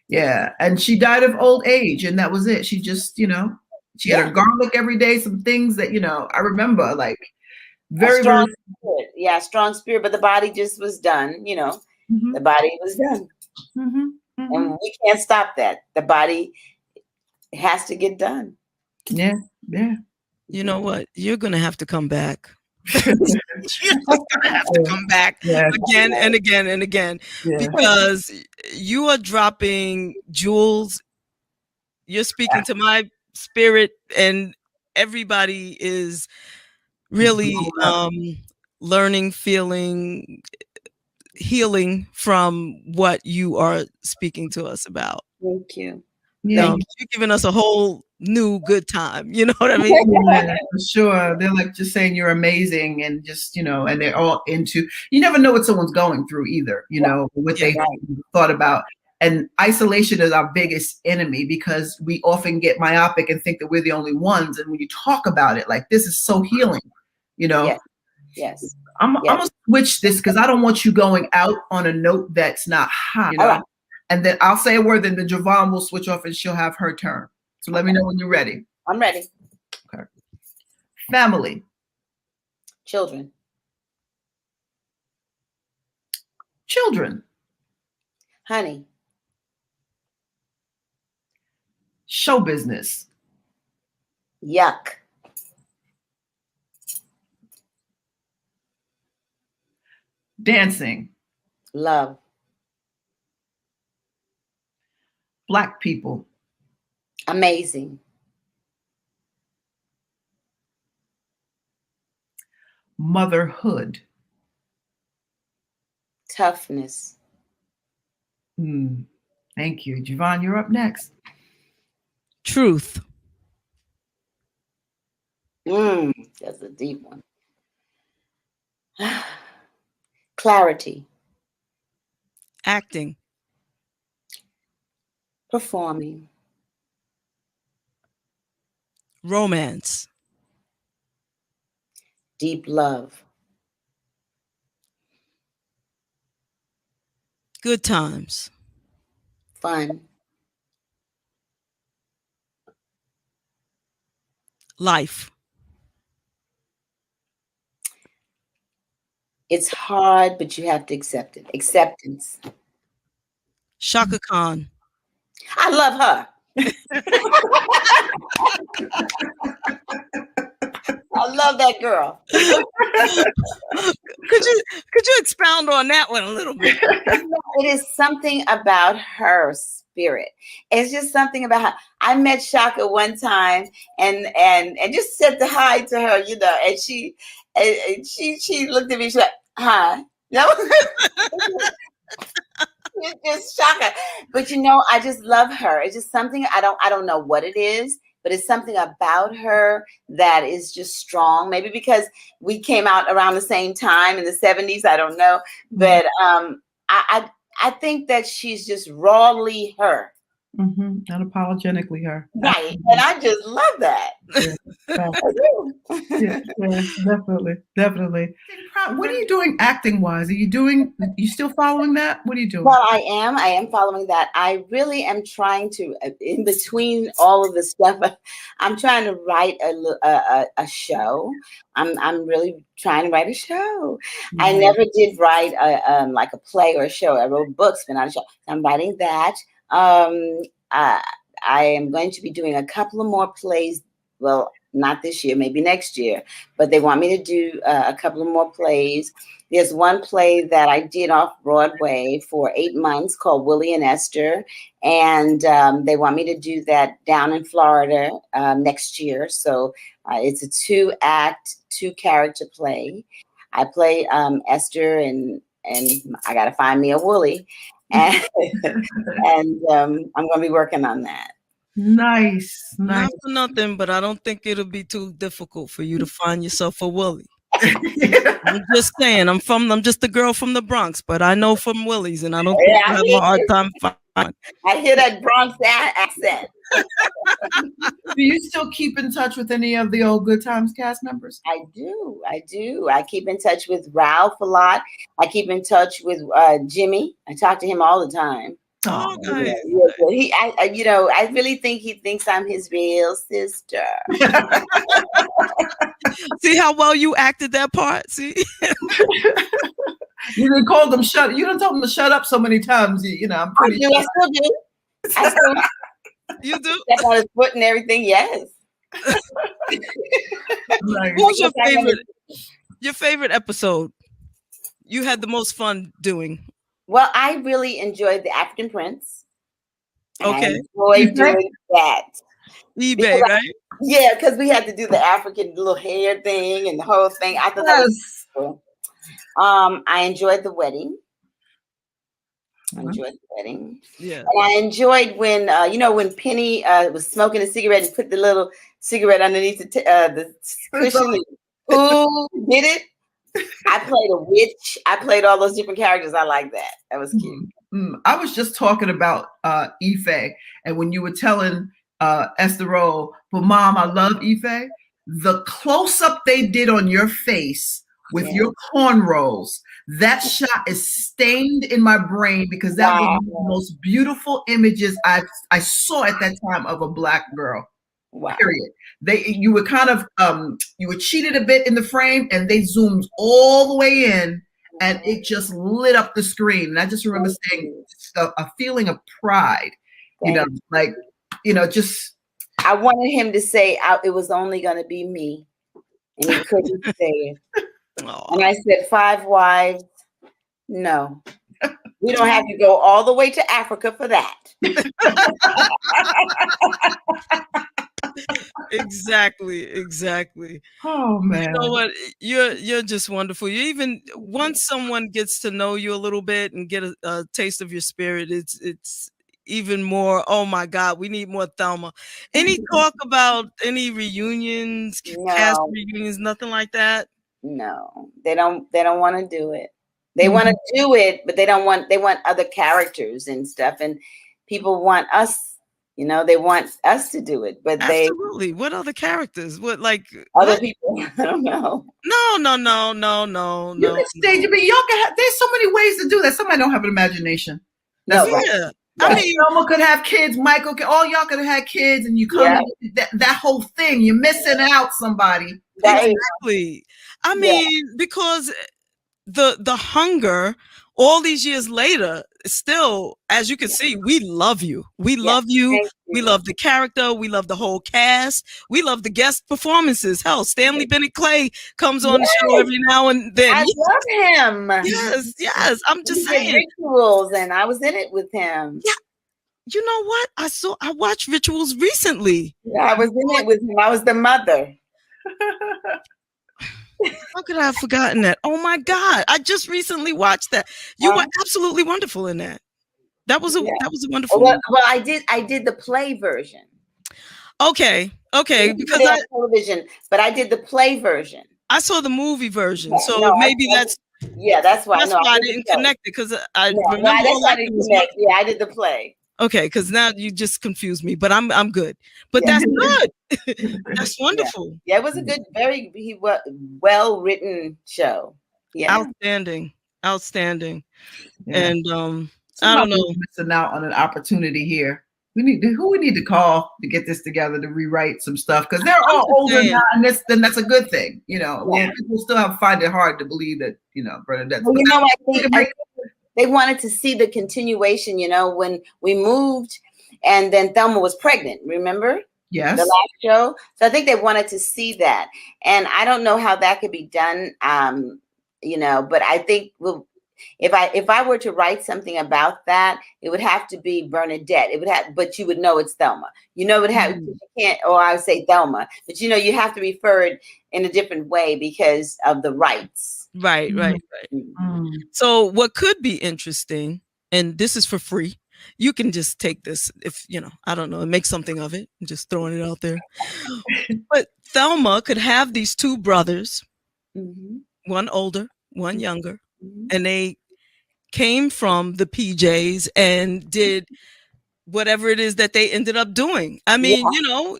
Yeah. And she died of old age, and that was it. She just, you know, she had her garlic every day, some things that, you know, I remember, like, very strong spirit. Yeah, strong spirit, but the body just was done, you know. The body was done. And we can't stop that. The body has to get done. Yeah. You know what? You're going to have to come back. You're just going to have to come back again and again and again, because you are dropping jewels. You're speaking to my spirit, and everybody is really learning, feeling, healing from what you are speaking to us about. Thank you. You're giving us a whole new good time. You know what I mean? Yeah, for sure. They're like just saying you're amazing, and just, you know, and they're all into, you never know what someone's going through either, you know, what they thought about. And isolation is our biggest enemy, because we often get myopic and think that we're the only ones. And when you talk about it, like, this is so healing, you know. Yes. I'm gonna switch this, because I don't want you going out on a note that's not high, you know. And then I'll say a word, then the Javon will switch off and she'll have her turn. So let me know when you're ready. I'm ready. Okay. Family. Children. Children. Honey. Show business. Yuck. Dancing. Love. Black people. Amazing. Motherhood. Toughness. Thank you. Javon, you're up next. Truth. That's a deep one. Clarity. Acting. Performing. Romance. Deep love. Good times. Fun. Life. It's hard, but you have to accept it. Acceptance. Shaka Khan. I love her. I love that girl. Could you expound on that one a little bit? It is something about her spirit. It's just something about her. I met Shaka one time and just said to hi to her, you know, and she looked at me. She's like, "Hi." No, it's just Shaka. But you know, I just love her. It's just something I don't know what it is, but it's something about her that is just strong. Maybe because we came out around the same time in the 70s. I don't know. But I think that she's just rawly her. Unapologetically her. Right. And I just love that. Yeah, definitely. What are you doing acting wise? You still following that? What are you doing? Well, I am following that. I really am trying to, in between all of the stuff, I'm trying to write a show. I'm really trying to write a show. I never did write like a play or a show. I wrote books, but not a show. I'm writing that. I am going to be doing a couple of more plays. Well, not this year, maybe next year, but they want me to do a couple of more plays. There's one play that I did off Broadway for 8 months called Willie and Esther, and they want me to do that down in Florida next year. So it's a 2-act, 2-character play. I play Esther, and I got to find me a Willie, and I'm going to be working on that. Nice. Not for nothing, but I don't think it'll be too difficult for you to find yourself a Willie. I'm just saying, I'm just a girl from the Bronx, but I know from Willie's, and I don't think I have a hard time finding. I hear that Bronx accent. Do you still keep in touch with any of the old Good Times cast members? I do. I keep in touch with Ralph a lot. I keep in touch with Jimmy. I talk to him all the time. Oh, nice. Yeah, I really think he thinks I'm his real sister. See how well you acted that part? See? You didn't call them shut. You didn't tell them to shut up so many times. I'm pretty. I still do. You do? Step on his foot and everything. Yes. What's your favorite episode? You had the most fun doing. Well, I really enjoyed the African Prince. Okay. I enjoyed doing that. eBay, right? Yeah, because we had to do the African little hair thing and the whole thing. I thought that was cool. I enjoyed the wedding. Yeah. And I enjoyed when when Penny was smoking a cigarette and put the little cigarette underneath the cushion. Who did it? I played a witch. I played all those different characters. I like that. That was cute. I was just talking about Ife, and when you were telling Esther Roll, but Mom, I love Ife. The close up they did on your face with your cornrows, that shot is stained in my brain because that was one of the most beautiful images I saw at that time of a Black girl. Wow. Period. You were kind of you were cheated a bit in the frame, and they zoomed all the way in, and it just lit up the screen. And I just remember saying a feeling of pride, just. I wanted him to say it was only going to be me, and he couldn't say it. And I said, 5 wives, no. We don't have to go all the way to Africa for that. Exactly. Oh man. You know what? You're just wonderful. You even once someone gets to know you a little bit and get a taste of your spirit, it's even more. Oh my God, we need more Thelma. Any talk about any reunions, cast No, reunions, nothing like that? no, they don't want to do it. They want to do it, but they want other characters and stuff. And people want us, they want us to do it, but Absolutely. What other characters? What, like, other what? people, I don't know. No. You can stage it, but y'all can there's so many ways to do that. Somebody don't have an imagination. No, Yeah. right. I mean, Thelma could have kids, Michael could, all y'all could have had kids, and you come that whole thing, you're missing out somebody. Right. exactly. I mean, because the hunger all these years later, still, as you can see, we love you. We love you. Thank We you. love the character. We love the whole cast. We love the guest performances. Hell, Stanley Bennett Clay comes on the show every now and then. I love him. Yes. I'm just He did saying. Rituals, and I was in it with him. Yeah. You know what? I watched Rituals recently. Yeah, I was in it with him. I was the mother. How could I have forgotten that? Oh my God. I just recently watched that. You were absolutely wonderful in that. That was a wonderful well, I did the play version. Okay. Because I television, but I did the play version. I saw the movie version. So maybe that's why. That's why I didn't connect it, because I remember that's why I didn't connect. Yeah, I did the play. Okay, because now you just confused me, but I'm good. But that's good. That's wonderful. Yeah, it was a good, very well written show. Yeah, outstanding. Yeah. And I don't know, we're missing out on an opportunity here. We need to call to get this together, to rewrite some stuff, because they're all older now, and that's a good thing. People still find it hard to believe that BerNadette. Well, I think they wanted to see the continuation. When we moved, and then Thelma was pregnant. Remember? Yes. The last show. So I think they wanted to see that, and I don't know how that could be done. But I think if I were to write something about that, it would have to be BerNadette. It would have, but you would know it's Thelma. It would have. You can't, or I would say Thelma, but you have to refer it in a different way because of the rights. Right. So what could be interesting, and this is for free, you can just take this if I don't know, and make something of it. I'm just throwing it out there. But Thelma could have these two brothers, one older, one younger, and they came from the PJs and did whatever it is that they ended up doing. I mean,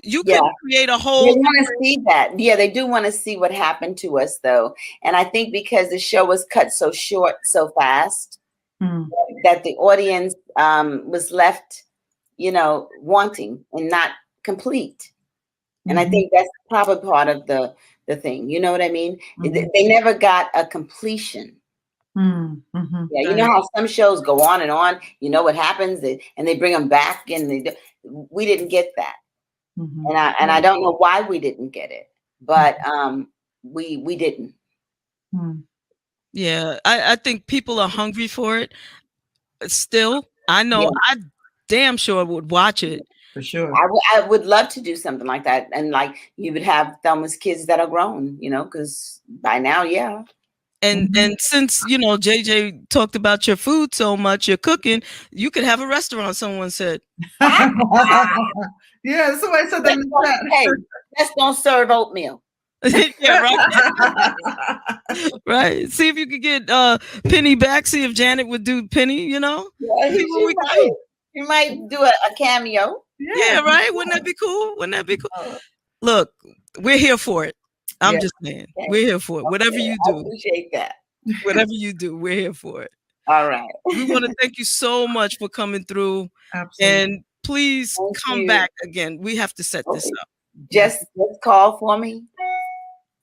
you could create a whole. They want to see that. Yeah, they do want to see what happened to us, though. And I think because the show was cut so short, so fast, that the audience was left, wanting and not complete. And I think that's probably part of the thing. You know what I mean? They never got a completion. Yeah, you know how some shows go on and on. You know what happens, and they bring them back, and we didn't get that, and I don't know why we didn't get it, but we didn't. Yeah, I think people are hungry for it. Still, I know I damn sure would watch it. For sure. I would love to do something like that, and like you would have Thelma's kids that are grown, because by now, And since JJ talked about your food so much, your cooking, you could have a restaurant. Someone said, yeah, somebody said that. Hey, let's don't serve oatmeal. Yeah, right. Right. See if you could get Penny back. See if Janet would do Penny. You might do a cameo. Yeah, right. Wouldn't that be cool? Look, we're here for it. I'm just saying, we're here for it. Whatever you do, I appreciate that. Whatever you do, we're here for it. All right. We want to thank you so much for coming through. Absolutely. And please come back again. We have to set this up. Just call for me.